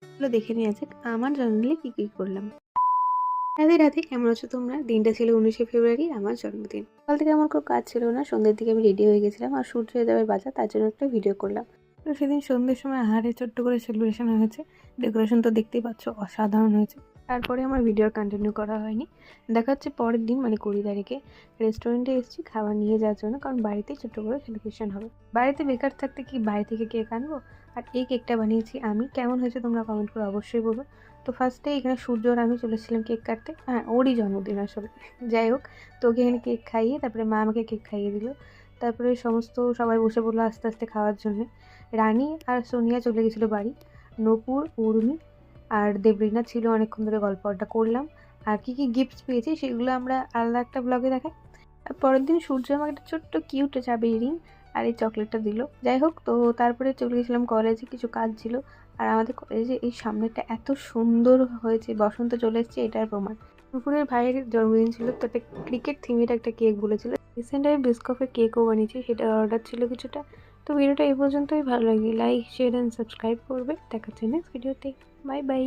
চলো দেখে নিয়ে যাক আমার জন্মদিনে কি করলাম। রাধে রাধে, কেমন আছো তোমরা? দিনটা ছিল 19শে ফেব্রুয়ারি, আমার জন্মদিন। সকাল থেকে আমার কোনো কাজ ছিল না, সন্ধ্যের দিকে আমি রেডি হয়ে গেছিলাম আর সূর্য যাবে বাজার, তার জন্য একটা ভিডিও করলাম। তো সেদিন সন্ধ্যের সময় আহারে ছোট্ট করে সেলিব্রেশন হয়েছে। ডেকোরেশন তো দেখতেই পাচ্ছ, অসাধারণ হয়েছে। তারপরে আমার ভিডিও কন্টিনিউ করা হয়নি। দেখা হচ্ছে পরের দিন, মানে 20 তারিখে রেস্টুরেন্টে এসেছি খাবার নিয়ে যাওয়ার জন্য, কারণ বাড়িতেই ছোট্ট করে সেলিব্রেশন হবে। বাড়িতে বেকার থাকতে কি বাইরে থেকে কেক আনবো? আর এই কেকটা বানিয়েছি আমি। কেমন হয়েছে তোমরা কমেন্ট করে অবশ্যই বলবো। তো ফার্স্টে এখানে সূর্য আর আমি চলেছিলাম কেক কাটতে। হ্যাঁ, ওরই জন্মদিন আসলে। যাই হোক, তো ওকে এখানে কেক খাইয়ে তারপরে মা আমাকে কেক খাইয়ে দিল। তারপরে সবাই বসে পড়লো আস্তে আস্তে খাওয়ার জন্যে। রানী আর সোনিয়া চলে গেছিলো বাড়ি। নূপুর, উর্মি আর দেবরিনা ছিল, অনেকক্ষণ ধরে গল্প আড্ডা করলাম। আর কি গিফটস পেয়েছি সেগুলো আমরা আলাদা একটা ব্লগে দেখাই। আর পরের দিন সূর্য আমাকে একটা ছোট্ট কিউট চাবি রিং আর এই চকলেটটা দিল। যাই হোক, তো তারপরে চলে গেছিলাম কলেজে, কিছু কাজ ছিল। আর আমাদের কলেজে এই সামনেটা এত সুন্দর হয়েছে, বসন্ত চলে এসেছে এটার প্রমাণ। নুপুরের ভাইয়ের জন্মদিন ছিল, তো একটা ক্রিকেট থিমের একটা কেক বলেছিল। রিসেন্ট আমি বিস্কফের কেকও বানিয়েছি, সেটার অর্ডার ছিল কিছুটা। তো ভিডিওটা এই পর্যন্তই। ভালো লাগে লাইক শেয়ার অ্যান্ড সাবস্ক্রাইব করবে। দেখা হচ্ছে নেক্সট ভিডিওতে। Bye bye.